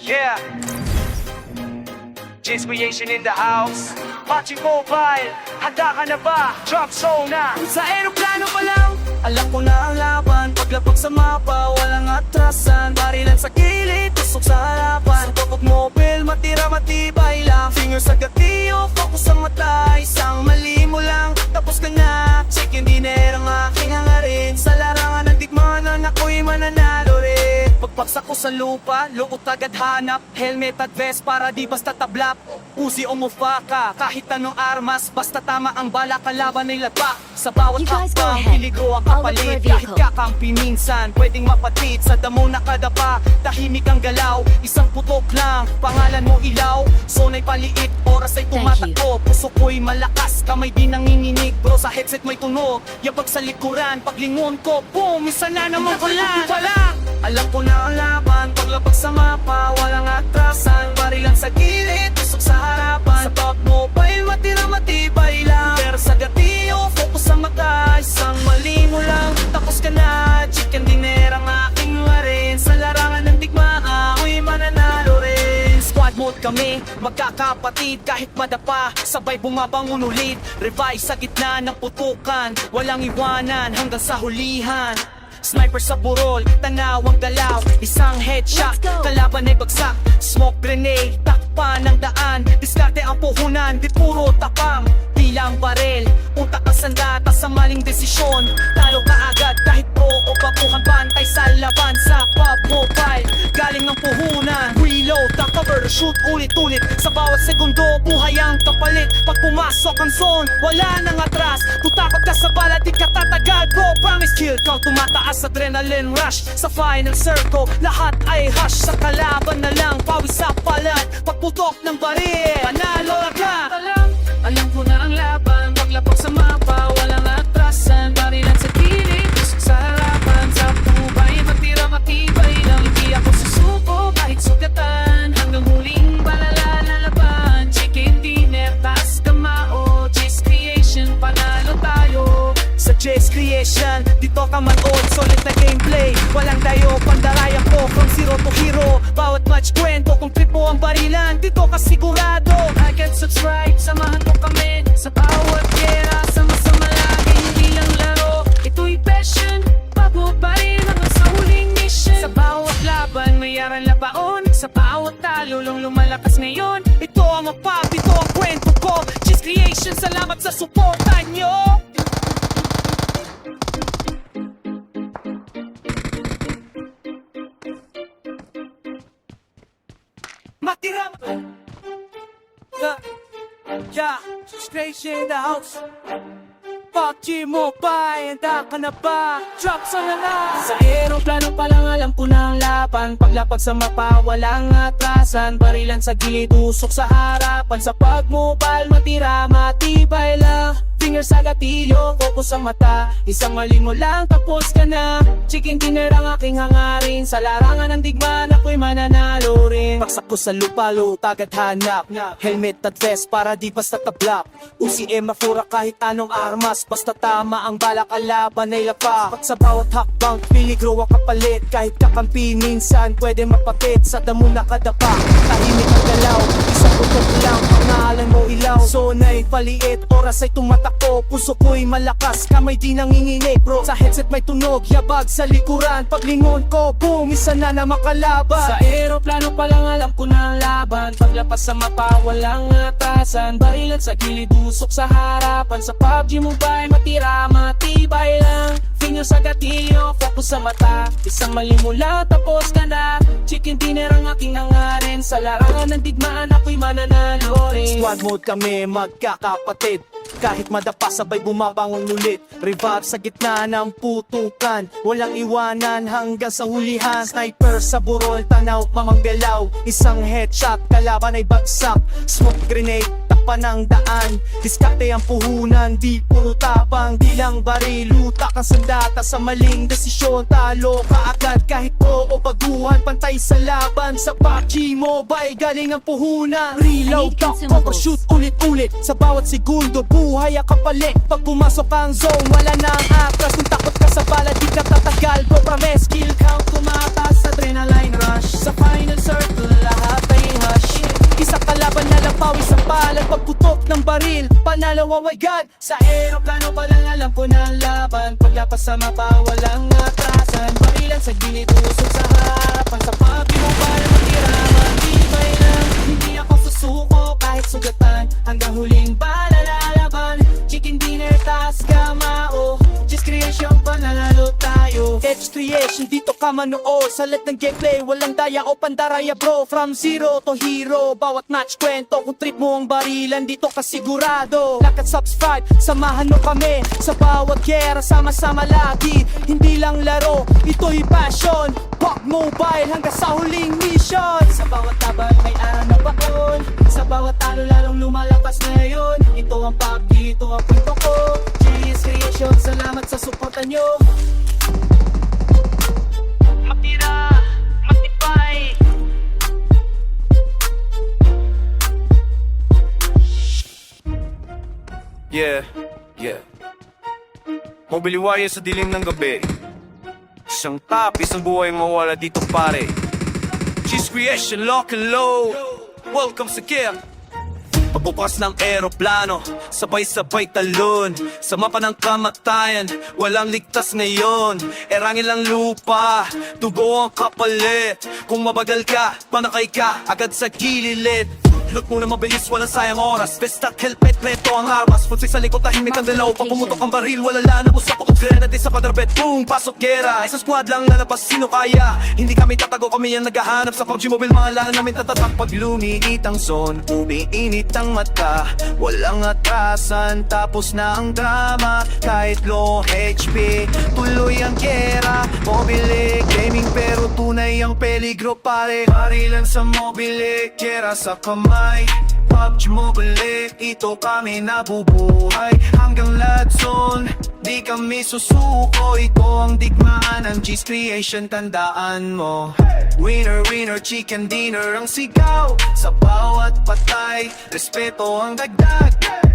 Yeah. J's Creation in the house. Watching mobile, handa ka na ba? Drop zone na. Sa aeroplano pa lang, alam ko na ang laban. Paglapag sa mapa, walang atrasan. Barilan sa gilid, tusok sa harapan. Sa topog mobile, matira matibay lang. Finger sa gatiyo, focus sa mata. Isang mali mo lang, tapos ka na. Chicken dinner ang aking hangarin. Sa larangan ng digmanan, ako'y mananalo rin. Pagpaksak ko sa lupa, lukot agad hanap. Helmet at vest para di basta tablap. Uzi o mufaka, kahit anong armas. Basta tama ang bala, kalaban ay latpa. Sa bawat You guys go hakbang, ahead. piligo ang I'll look for kapalit. a Kahit vehicle. kakampi minsan, pwedeng mapatid. Sa damo nakadapa, tahimik ang galaw. Isang putok lang, pangalan mo ilaw. Zona'y paliit, oras ay tumatakbo. Puso ko'y malakas, kamay di nanginginig. Bro, sa headset may tunog, yabag sa likuran. Paglingon ko, boom, isa na naman pala. Alam ko na ang laban, paglapag sa mapa, walang atrasan. Barilan sa gilid, tusok sa harapan. Sa top mobile, matira matibay lang. Pero sa gatiyo, focus sa mata. Isang mali mo lang, tapos ka na. Chicken dinner ang aking warin. Sa larangan ng digmaan, ako'y mananalo rin. Squad mode kami, magkakapatid. Kahit madapa, sabay bumabangon ulit. Revive sa gitna ng putukan, walang iwanan hanggang sa hulihan. Sniper sa burol, tanaw ang galaw. Isang headshot, Let's go. kalaban ay bagsak. Smoke grenade, takpan ng daan. Diskarte ang puhunan, di puro tapang. Bilang barel, utak ang sandata sa maling desisyon. Talo ka agad kahit pro o bakuhan. Bantay sa laban sa pub mobile. Galing ng puhunan, reload, cover, shoot ulit-ulit. Sa bawat segundo, buhay ang kapalit. Pag pumasok ang zone, wala nang atras. Tutakot ka sa bala, di ka tatagal. Bro, promise kill count, tumataas adrenaline rush. Sa final circle, lahat ay hush. Sa kalaban na lang, pawis sa palat. Pagputok ng baril, panalo ka. Alam ko na ang laban, paglapag sa mapa, walang atrasan. Barilan sa gilid, tusok sa harapan. Sa tubay, matira matibay lang. Hindi ako susuko kahit sugatan. Hanggang huling balala na laban. Chicken dinner, taas kamao. J's Creation, panalo tayo. Sa J's Creation, dito ka manood. Solid na gameplay, walang tayo. Pandarayan ko from zero to hero. Bawat match kwento, kung trip mo ang barilan, dito ka sigurado. I can subscribe, samahan mo kami. Sa bawat gera, sama-sama lagi, hindi lang laro. Ito'y passion, bago pa rin hanggang sa huling mission. Sa bawat laban, may aral na baon. Sa bawat talo, lumalakas ngayon. Ito ang mapag, ito ang kwento ko. J's Creation, salamat sa suporta nyo. Matira! Yeah, J's Creation in the house. PUBG Mobile, handa ka na ba? Drop zone na. Sa aeroplano pa lang alam ko na ang laban. Paglapag sa mapa, walang atrasan. Barilan sa gilid, usok sa harapan. Sa pag-mobile, matira, matibay lang. Finger sa gatilyo, focus sa mata. Isang mali mo lang, tapos ka na. Chicken dinner ang aking hangarin. Sa larangan ng digmaan, ako'y mananalo rin. Paksak ko sa lupalo, tagad hanap. Helmet at vest para di basta tablak. UCM mafura kahit anong armas. Basta tama ang bala, kalaban ay lapa. Pag sa bawat hakbang, piligro ang kapalit. Kahit kakampi, minsan pwede mapapit. Sa damo nakadapa, tahimik ang galaw. Isang putok lang, pangalan mo ilaw. Zona'y paliit, oras ay tumatakbo. Puso ko'y malakas, kamay di nanginginig bro. Sa headset may tunog, yabag sa likuran. Paglingon ko, boom, isa na naman kalaban. Sa aeroplano pa lang alam ko na ang laban. Paglapas sa mapa, walang atasan. Barilan sa gilid, usok sa harapan. Sa PUBG Mobile, matira, matibay lang. Finger sa gatilyo, focus sa mata. Isang mali mo lang, tapos ka na. Chicken dinner ang aking hangarin. Sa larangan ng digmaan, ako'y mananalo rin. Squad mode kami, magkakapatid. Kahit madapa, sabay bumabangon ulit. Revive sa gitna ng putukan, walang iwanan hanggang sa hulihan. Sniper sa burol, tanaw, mamanggalaw. Isang headshot, kalaban ay bagsak. Smoke grenade, takpan ng daan. Diskarte ang puhunan, di puro tapang. Di lang baril, lutak ang sandata sa maling desisyon. Talo ka agad kahit pro o baguhan. Pantay sa laban, sa PUBG Mobile, galing ang puhunan. Reload, cover, shoot ulit-ulit. Sa bawat segundo, buhay ang kapalit. Pag pumasok ang zone, wala na ang atras. Kung takot ka sa bala, di ka tatagal. Bro, promise, kill count, tumataas, adrenaline rush. Sa final circle, lahat baril, panalo, oh my God. Sa aeroplano pa lang alam ko na ang laban. Paglapas sa mapa, walang atrasan. Barilan sa gilid, usok sa harapan. Sa PUBG Mobile, magiraman. Tibay lang, hindi ako susuko kahit sugatan. Hanggang huling bala lalaban. Chicken dinner, taas kamao. Just creation, panalo tayo. Edge creation, dito ka manood. Sa lahat ng gameplay, walang daya o pandaraya bro. From zero to hero, bawat match kwento. Kung trip mo ang barilan, dito ka sigurado. Like at subscribe, samahan mo kami. Sa bawat gera, sama-sama lagi. Hindi lang laro, ito'y passion. PUBG Mobile hanggang sa huling mission. Sa bawat laban may araw baon. Sa bawat talo lalong lumalapas ngayon. Ito ang PUBG, ito ang punto ko. GS Creation, salamat sa suporta nyo. Matira, matibay. Yeah. Mobiliwaya sa dilim ng gabi. Isang tapis ang buhay mawala dito pare. Cheese creation, lock and load. Welcome sa camp. Pagbukas ng eroplano, sabay-sabay talon. Sa mapa ng kamatayan, walang ligtas ngayon. Erangin lang lupa, dugo ang kapalit. Kung mabagal ka, panakay ka, agad sa gilid. Look muna mabilis, walang sayang oras. Besta helmet, preto ang armas. Punsay sa likod, tahimik ang dalaw. Pag pumutok ang baril, wala na usap ako. Grenade sa padrabet, boom, pasok gera. Isang squad lang lalabas, sino kaya? Hindi kami tatago, kami ang naghahanap sa PUBG Mobile. Mga lana namin tatatak. Pag lumiit ang zone, umiinit ang mata. Walang atrasan, tapos na ang drama. Kahit low HP, tuloy ang gera. Mobile gaming pero tunay ang peligro pare. Barilan sa mobile, gera sa kamay. PUBG Mobile, ito kami nabubuhay. Hanggang lahat zone, di kami susuko. Ito ang digmaan ng G's Creation, tandaan mo. Winner, winner, chicken dinner ang sigaw. Sa bawat patay, respeto ang dagdag.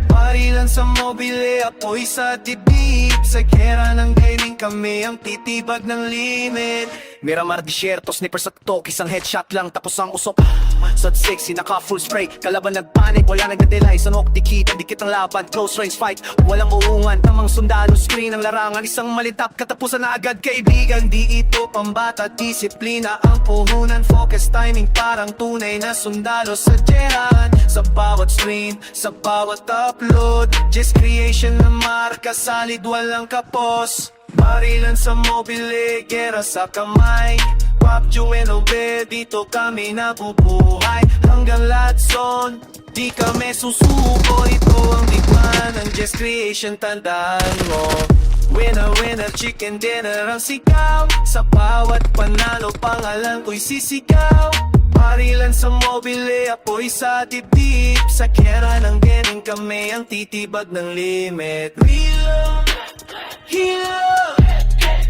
Barilan sa mobile, apoy sa dibdib. Sa gera ng gaming kami ang titibag ng limit. Miramar disyerto, sniper sa tok, isang headshot lang tapos ang usok. Sat sexy, naka full spray, kalaban nagpanik, wala nagdadelay. Sa nokti kita, dikit ang laban, close range fight. Walang uungan, tamang sundalo, screen ang larangan. Isang malitap, katapusan na agad kaibigan. Di ito pambata, disiplina ang puhunan. Focus timing, parang tunay na sundalo sa jeran. Sa bawat stream, sa bawat upload, just creation na marka, salid walang kapos. Barilan sa mobile, gera sa kamay. PUBG MOB, dito kami nabubuhay. Hanggang lahat zone, di kami susuko. Ito ang digmaan ng Just Creation, tandaan mo. Winner, winner, chicken dinner ang sigaw. Sa bawat panalo, pangalan ko'y sisigaw. Barilan sa mobile, apoy sa dibdib. Sa gera ng gaming kami ang titibag ng limit. Reload, heal,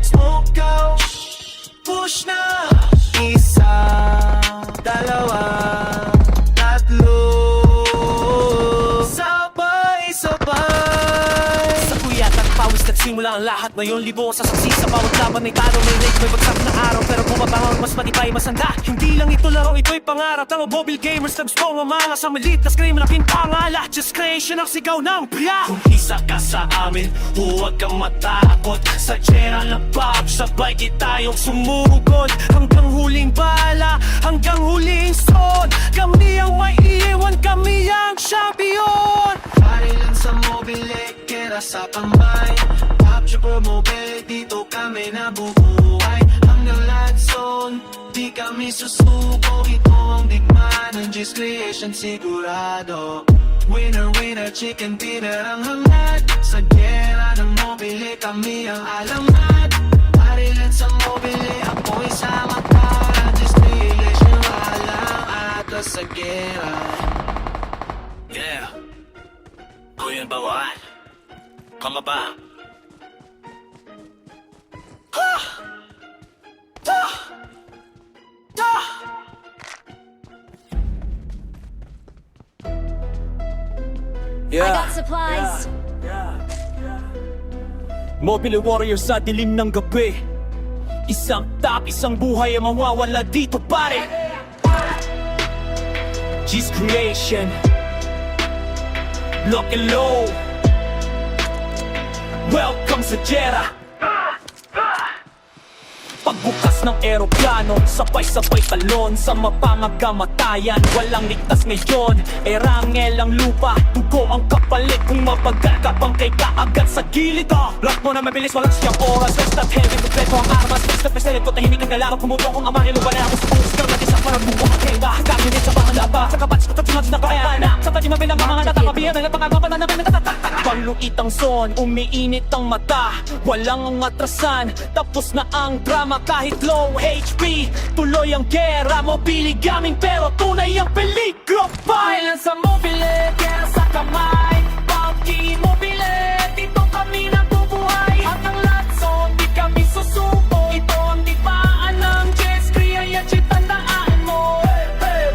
smoke out, push na. Isa, dalawa, tatlo, sabay-sabay. Sa kuyat at pawis nagsimula ang lahat. Ngayon libo sa saksi, sa bawat laban may talo. May late, may bagsak na araw, pero bumabangon mas matibay, masanda. Hindi lang ito laro, ito'y pangarap ng mobile gamers. Nag-strong ang mga sa malit na scream, laking pangala. Just Creation ang sigaw ng priya. Kung isa ka sa amin, huwag kang matakot. Sa gera ng PUBG, sabay kitayong sumugod. Hanggang huling bala, hanggang huling zone. Kami ang may iiwan, kami ang champion. Barilan sa mobile, gera sa kamay. PUBG Mobile, dito kami nabubuhay. Hanggang lahat zone, di kami susuko. Ito ang digmaan ng G's Creation, sigurado. Winner, winner, chicken dinner ang hangad. Sa gera ng mobile, kami ang alamat. Barilan sa mobile, apoy sa mata. G's Creation, walang atras sa gera. Yeah. Kuya Bawal, kama ba? I got supplies. Mobile warrior sa dilim ng gabi. Isang tap, isang buhay ang mawawala dito pare. G's Creation, lock and low. Welcome sa Jera. Pagbukas ng eroplano, sabay-sabay talon sa mapangagamatayan. Walang ligtas ngayon, erangel ang lupa, dugo ang kapalit. Kung mabagal ka pang kay kaagad sa gilid. Rock mo na mabilis, walang siyang oras. Rest at heavy, kompleto ang armas. Fix na peselit ko, tahimik ang galaw. Kumuto kung ama, iluba na ako sa pungos. Girl, natin sa parang buko ang kenda. Kaginit sa pangalaba, sa kabats ko, tatsunod na kaya na. Sa tadi mabilang ang mga natakabihan, ang pangagapan na namin natatatak. Pangluit ang son, umiinit ang mata. Walang ang atrasan, tapos na ang drama. Kahit low HP, tuloy ang gera. Mobili gaming pero tunay ang peligro. Violence sa mobile, gera sa kamay. PUBG mobile, dito kami nabubuhay. Hanggang latso, di kami susuko. Ito ang dipaan ng Jess, Kriya, tandaan mo.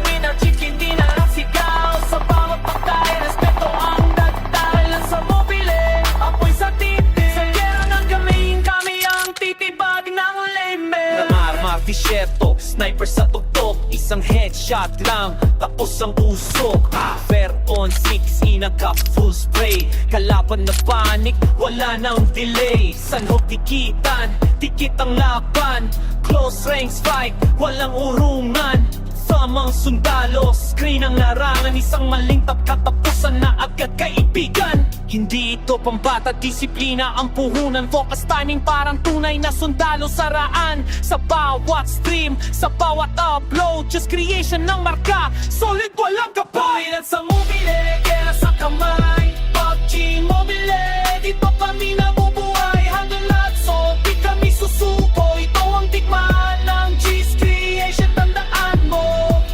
Winner chicken, di na lang sigaw. Sa bawat patay, respeto ang dagdag. Sa mobile, apoy sa titi. Sa gera ng gamin, kami ang titibag ng leme. Arma, fisyerto, sniper sa tuktok. Isang headshot lang, tapos ang usok. Fair on 6, inaka full spray. Kalaban na panic, wala nang delay. Sanhok dikitan, dikit ang laban. Close range fight, walang urungan. Tamang sundalo, screen ang larangan. Isang maling katapusan na agad kaibigan. Hindi ito pambata, disiplina ang puhunan. Focus timing parang tunay na sundalo. Saraan sa bawat stream, sa bawat upload. Just creation ng marka, solid walang kapay. At sa mobile, kera sa kamay. PUBG mobile, dito kami nabubuhay. Hanggang latso, di kami susuko. Ito ang tikman ng G's Creation, tandaan mo.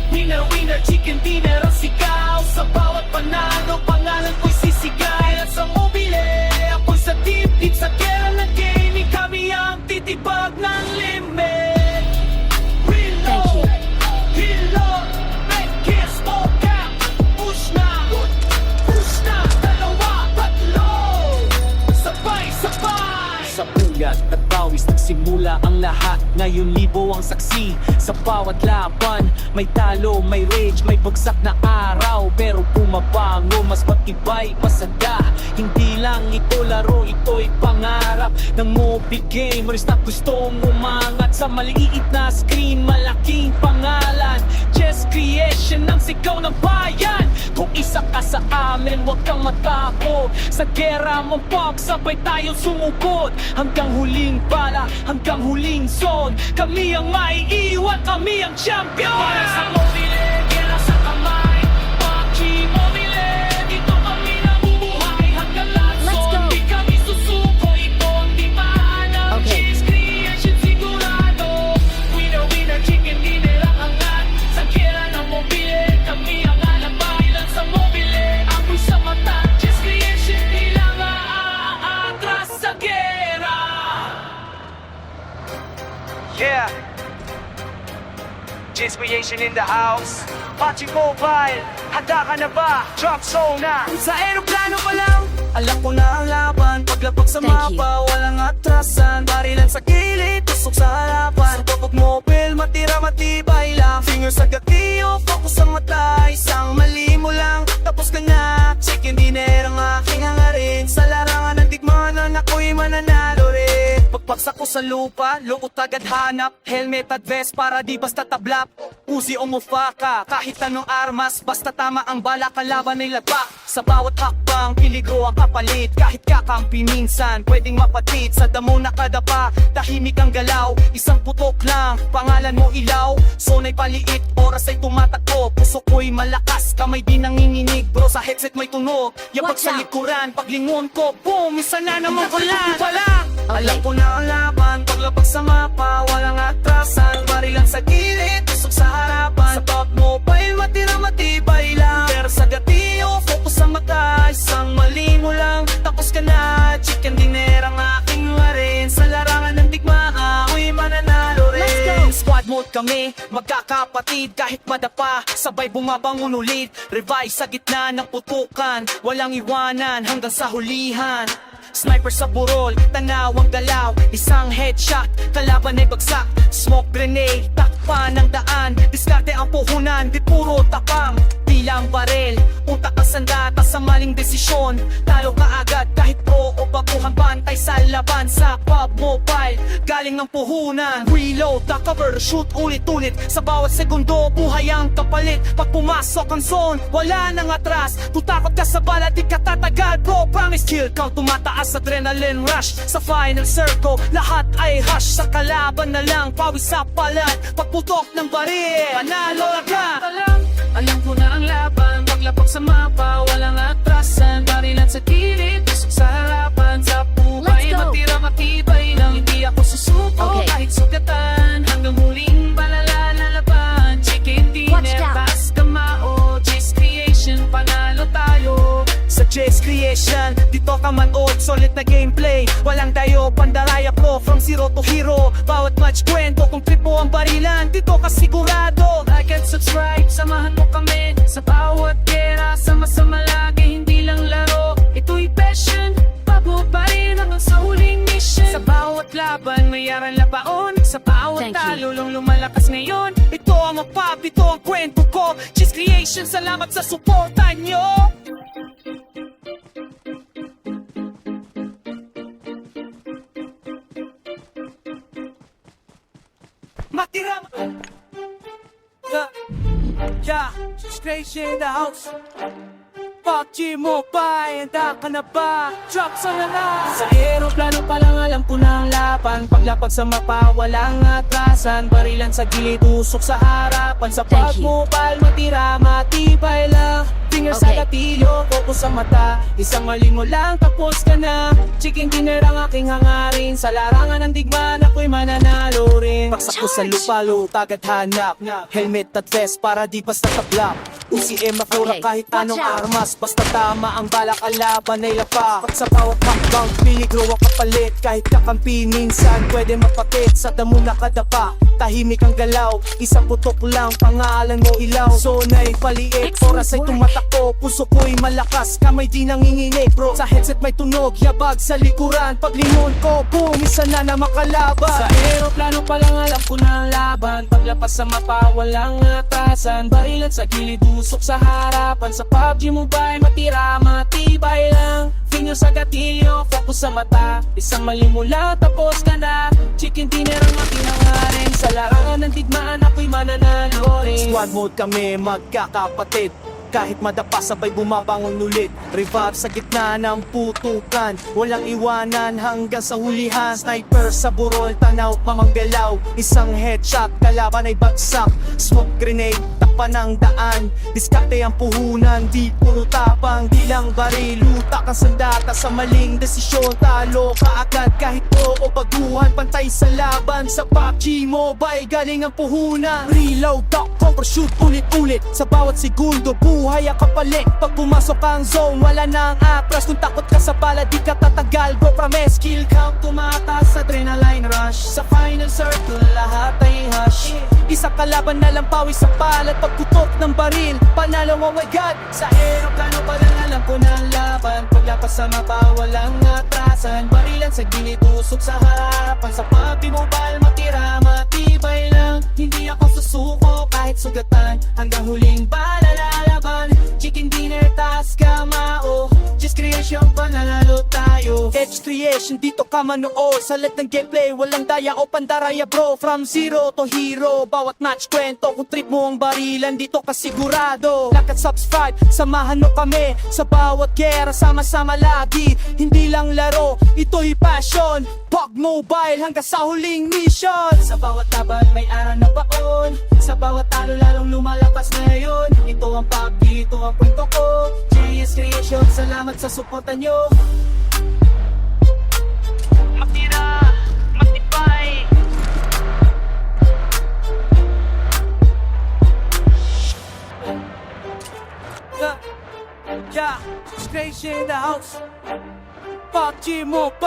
Winner, winner, chicken dinner ang sigaw. Sa bawat panalo, pangalan ko'y sisigay. At sa mobile, ako'y sa dibdib. Sa gera ng gaming, kami ang titibag ng limit. Reload, reload, make it smoke out. Push na, dalawa, tatlo. Sabay, sabay. Sa puyat at pawis nagsimula ang lahat. Ngayon libo ang saksi sa bawat laban. May talo, may rage, may bagsak na araw. Pero pumabango, mas matibay, masada. Hindi lang ito laro, ito'y pangarap ng mobile gamers na gustong umangat. Sa maliit na screen, malaking pangalan. Just creation ng sigaw ng bayan. Kung isa ka sa amin, huwag kang matakot. Sa gera mong pop, sabay tayong sumugod. Hanggang huling bala, hanggang huling zone. Kami ang maiiwan, kami ang champion. Para sa mobile, gera sa kamay. PUBG mobile, dito kami nabubuhay. Hanggang latso, di kami susuko. Ito ang dimaan ng G's Creation, sigurado. Winner, winner, chicken dinner ang hangat. Sa gera ng mobile, kami ang alabay. Lang sa mobile, amoy sa mata. G's Creation, di lang aatras sa gera. Yeah, Jizz Creation in the house. PUBG Mobile, handa ka na ba? Drop zone na. Sa aeroplano pa lang, alam ko na ang laban. Paglapag sa Thank mapa, walang atrasan. Barilan sa gilid, tusok sa harapan. Sa tokot mobile, matira matibay lang. Finger sa gatilyo, focus sa mata. Isang mali mo lang, tapos ka na. Chicken dinner ang aking hangarin. Sa larangan ng digmanan, ako'y mananalo rin. Pagpagsak ko sa lupa, lukot agad hanap. Helmet at vest para di basta tablap. Uzi o mufaka, kahit anong armas. Basta tama ang bala, kalaban ay labak. Sa bawat hakbang, piligro ang kapalit. Kahit kakampi minsan, pwedeng mapatid. Sa damo nakadapa, tahimik ang galaw. Isang putok lang, pangalan mo ilaw. Zona'y paliit, oras ay tumatakbo. Puso ko'y malakas, kamay di nanginginig. Bro, sa headset may tunog. Yabag Watch sa out. likuran, paglingon ko, boom, isa na naman kulan. Okay. Alam ko na ang laban, paglapag sa mapa, walang atrasan. Barilan sa gilid, tusok sa harapan. Sa top mobile, matira matibay lang. Pero sa gatilyo, focus sa mata. Isang mali mo lang, tapos ka na. Chicken dinner ang aking warin. Sa larangan ng digmaan, ako'y mananalo rin. Let's go! Squad mode kami, magkakapatid. Kahit madapa, sabay bumabangon ulit. Revise sa gitna ng putukan, walang iwanan hanggang sa hulihan. Sniper sa burol, tanaw ang galaw. Isang headshot, kalaban ay bagsak. Smoke grenade, takpan ng daan. Diskarte ang puhunan, di puro tapang. Bilang barel, Pupunta ka sandata sa maling desisyon. Talo ka agad kahit pro o baguhan. Bantay sa laban sa PUBG Mobile. Galing ng puhunan, reload, the cover, shoot ulit-ulit. Sa bawat segundo, buhay ang kapalit. Pag pumasok ang zone, wala nang atras. Tutakot ka sa bala, di ka tatagal bro. Promise kill count, tumataas adrenaline rush. Sa final circle, lahat ay hush. Sa kalaban na lang, pawis sa palat. Pagputok ng baril, panalo ka. Alam ko na ang laban, paglapag sa mapa, walang atrasan. Barilan sa gilid, tusok sa harapan. Sa buhay, Let's go. matira matibay lang. Hindi ako susuko Okay. kahit sugatan. Hanggang huling balala na laban. Chicken Watch dinner, out. taas kamao. J's Creation, panalo tayo. Sa J's Creation, dito ka manood, solid na gameplay. Walang dayo, pandaraya pro, from zero to hero. Bawat match kwento, kung trip mo ang barilan, dito ka sigurado. Like and subscribe, samahan mo kami sa bawat gera. Sama-sama lagi, hindi lang laro. Ito'y passion, bago pa rin hanggang sa huling mission. Sa bawat laban, may aral na baon. Sa bawat Thank you. talo, lumalakas ngayon. Ito ang mapap, ito ang kwento ko. Cheese Creation, salamat sa suporta nyo. Matira. Yeah, Creation in the house. PUBG Mobile, handa ka na ba? Drop sa na. Sa aeroplano pa lang alam ko na ang laban. Paglapag sa mapa, walang atrasan. Barilan sa gilid, usok sa harapan. Sa Thank PUBG you. Mobile, matira, matibay lang. Finger sa Okay. gatilyo, focus sa mata. Isang mali mo lang, tapos ka na. Chicken dinner ang aking hangarin. Sa larangan ng digmaan, ako'y mananalo rin. Paksak ko sa Charge! lupalo, tagad hanap. Helmet at vest para di basta tablak. UCM maflora Okay, kahit watch anong out. armas. Basta tama ang balak, kalaban ay lapa. At sa bawat hakbang, peligro ang kapalit. Kahit kakampi minsan, pwede mapakit. Sa damo nakadapa, tahimik ang galaw. Isang putok lang, pangalan mo ilaw. Zona'y paliit, Excellent oras ay work. tumatakbo. Puso ko'y malakas, kamay di nanginginig bro. Sa headset may tunog, yabag sa likuran. Paglingon ko, boom, isa na na makalaban. Sa aeroplano pa lang alam ko na ang laban. Paglapas sa mapa, walang atrasan. Barilan sa gilid, usok sa harapan. Sa PUBG Mobile, matira, matibay lang. Finger sa gatilyo, focus sa mata. Isang mali mo lang, tapos ka na. Chicken dinner ang aking hangarin. Sa larangan ng digmaan, ako'y mananalo rin. Squad mode kami, magkakapatid. Kahit madapa sabay bumabangon ulit. Revive sa gitna ng putukan. Walang iwanan hanggang sa hulihan. Sniper sa burol, tanaw, mamanggalaw. Isang headshot, kalaban ay bagsak. Smoke grenade, takpan ng daan. Diskarte ang puhunan, di puro tapang. Di lang baril, lutak ang sandata. Sa maling desisyon, talo ka agad. Kahit pro o baguhan, pantay sa laban. Sa PUBG Mobile, galing ang puhunan. Reload, duck, cover, shoot ulit-ulit. Sa bawat segundo, buhay ang kapalit. Pag pumasok ang zone, wala nang atras. Kung takot ka sa bala, di ka tatagal. Bro, promise, kill count, tumataas, adrenaline rush. Sa final circle, lahat ay hush. Isa kalaban na lang pawis sa palat. Pagputok ng baril, panalo, oh my god. Sa aeroplano pa lang alam ko na ang laban. Paglapas sa mapa, walang atrasan. Barilan sa gilid, usok sa harapan. Sa PUBG Mobile, matira, matibay lang. Hindi ako susuko kahit sugatan. Hanggang huling bala lalaban. Chicken dinner, taas kamao. Just Creation, panalo tayo. Edge Creation, dito ka manood. Sa lahat ng gameplay, walang daya o pandaraya bro. From zero to hero, bawat match kwento. Kung trip mo ang barilan, dito ka sigurado. Like at subscribe, samahan mo kami. Sa bawat gera, sama-sama lagi. Hindi lang laro, ito'y passion. PUBG Mobile hanggang sa huling mission. Sa bawat laban, may aral na baon. Sa bawat talo, lalong lumalapas ngayon. Ito ang PUBG, ito ang kwento ko. JS Creation, salamat sa suporta nyo. Matira, matibay. Yeah, Creation in the house. PUBG Mobile,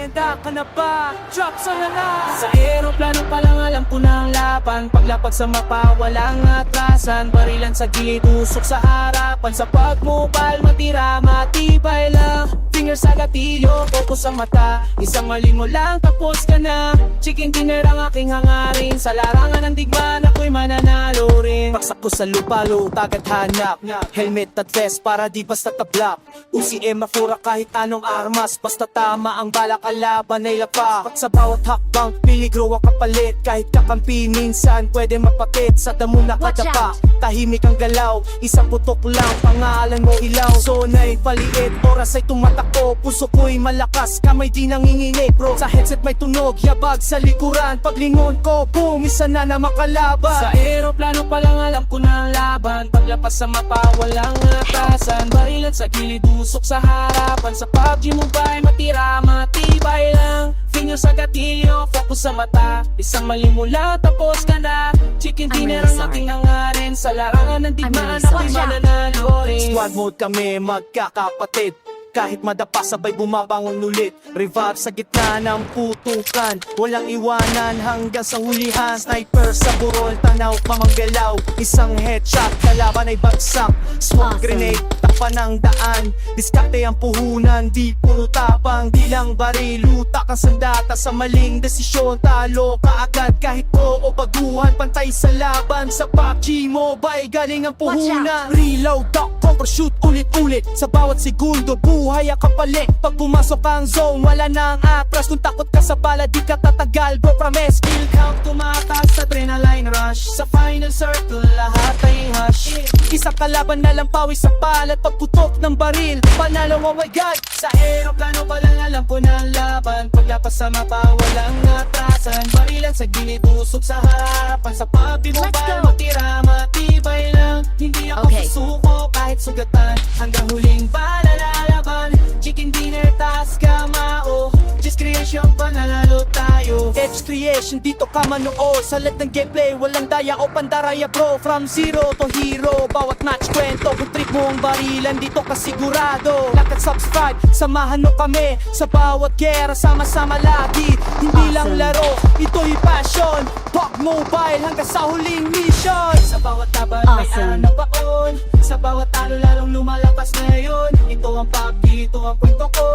handa ka na ba? Drop sa na. Sa aeroplano pa lang alam ko na ang laban. Paglapag sa mapa, walang atrasan. Barilan sa gilid, usok sa harapan. Sa PUBG Mobile, matira, matibay lang. Finger sa gatilyo, focus ang mata. Isang mali mo lang, tapos ka na. Chicken dinner ang aking hangarin. Sa larangan ng digmaan, ako'y mananalo rin. Paksak ko sa lupalo, tagad hanap. Helmet at vest para di basta tablak. UCM mafura kahit anong armas. Basta tama ang bala, kalaban ay lapa. At sa bawat hakbang, peligro ang kapalit. Kahit kakampi, minsan pwede mapakit. Sa damo nakadapa, tahimik ang galaw. Isang putok lang, pangalan mo ilaw. Sona'y paliit, oras ay tumatakbo. Puso ko'y malakas, kamay di nanginginig bro. Sa headset may tunog, yabag sa likuran. Paglingon ko, boom, isa na na makalaban. Sa aeroplano pa lang alam ko na ang laban. Paglapas sa mapa, walang atasan. Barilan sa gilid, usok sa harapan. Sa PUBG Mobile, matira, matibay lang. Finger sa gatilyo, focus sa mata. Isang mali mo lang, tapos ka na. Chicken dinner ang aking hangarin. Sa larangan ng digmaan, ako'y mananalo rin. Squad mode kami, magkakapatid. Kahit madapa sabay bumabangon ulit. Revive sa gitna ng putukan. Walang iwanan hanggang sa hulihan. Sniper sa burol, tanaw mamangalaw. Isang headshot, kalaban ay bagsak. Smoke grenade, takpan ng daan. Diskarte ang puhunan, di puro tapang. Di lang baril, lutak ang sandata. Sa maling desisyon, talo ka agad. Kahit o baguhan, pantay sa laban. Sa PUBG Mobile, galing ang puhunan. Reload, duck, cover, shoot, ulit-ulit. Sa bawat segundo, buhay ang kapalit. Pag pumasok ang zone, wala nang atras. Kung takot ka sa bala, di ka tatagal. Bro, promise, kill count, tumataas sa adrenaline rush. Sa final circle, lahat ay hush. Isang kalaban na lang pawis sa palat. Pagputok ng baril, panalo, oh my god. Sa aeroplano pa lang alam ko na ang laban. Paglapas sa mapa, walang atrasan. Barilan sa gilid, usok sa harapan. Sa PUBG Mobile, matira, matibay lang. Hindi ako susuko kahit sugatan. Hanggang huling bala lalaban. Chicken dinner, taas kamao. Just creation, panalalo tayo. Edge creation, dito ka manood. Sa lahat ng gameplay, walang daya o pandaraya bro. From zero to hero, bawat match kwento. Kung trip mo ang barilan, dito ka sigurado. Like at subscribe, samahan mo kami. Sa bawat gera, sama-sama lagi. Hindi lang laro, ito'y passion. PUBG Mobile hanggang sa huling mission. Sa bawat laban, may anak baon. Sa bawat talo, lalong lumalapas ngayon. Ito ang PUBG, ito ang kwento ko.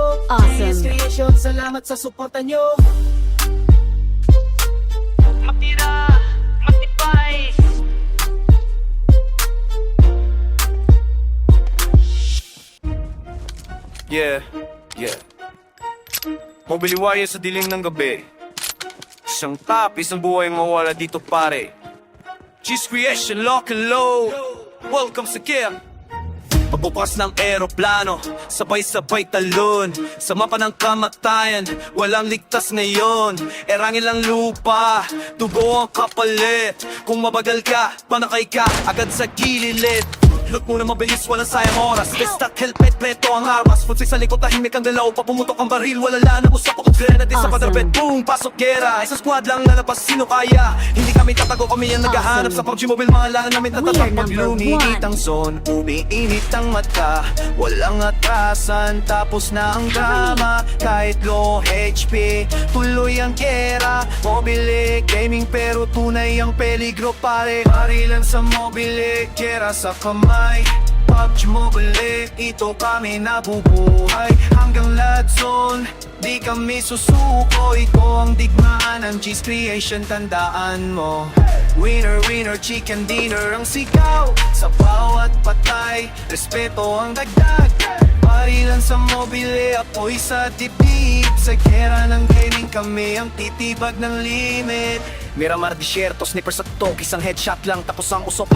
JS Creation, salamat sa suporta nyo. Matira, matibay. Yeah. Mobiliwaya sa dilim ng gabi. Isang tapis ng buhay mawala dito pare. Cheese Creation, lock and load. Welcome sa Kia. Pagbukas ng aeroplano, sabay-sabay talon. Sa mapa ng kamatayan, walang ligtas ngayon. Erangin lang lupa, tubo ang kapalit. Kung mabagal ka, panakay ka, agad sa gililit. Look muna mabilis, walang sayang oras. Besta't helmet, preto ang armas. Punsay sa likod, tahimik ang dalaw. Papumutok ang baril, wala lang usap ako grenade sa padrapet. Boom, pasok gera. Isang squad lang lalabas, sino kaya? Hindi kami tatago, kami ang naghahanap. Sa PUBG Mobile, mga lahan namin tatatang. Pag luminit ang zone, umiinit ang mata. Walang atrasan, tapos na ang drama. Kahit low HP, tuloy ang gera. Mobile gaming pero tunay ang peligro pare. Barilan sa mobile, gera sa kamay. PUBG Mobile, ito kami nabubuhay. Hanggang lahat zone, di kami susuko. Ito ang digmaan ng Cheese Creation, tandaan mo. Winner, winner, chicken dinner ang sigaw. Sa bawat patay, respeto ang dagdag. Barilan sa mobile, apoy sa dibdib. Sa gera ng gaming kami ang titibag ng limit. Miramar Desierto, sniper sa tutok. Isang headshot lang, tapos ang usok.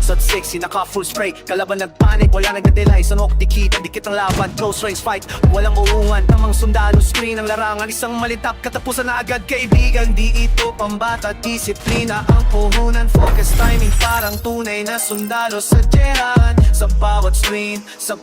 Sa sexy, naka full spray. Kalaban nagpanik, wala nagdadelay. Sa nok dikit, dikit ang laban. Close range fight, walang uungan. Tamang sundalo, screen ang larangan. Isang malitap, katapusan na agad kaibigan. Di ito pambata, disiplina ang puhunan. Focus timing, parang tunay na sundalo sa jeran. Sa bawat screen, sa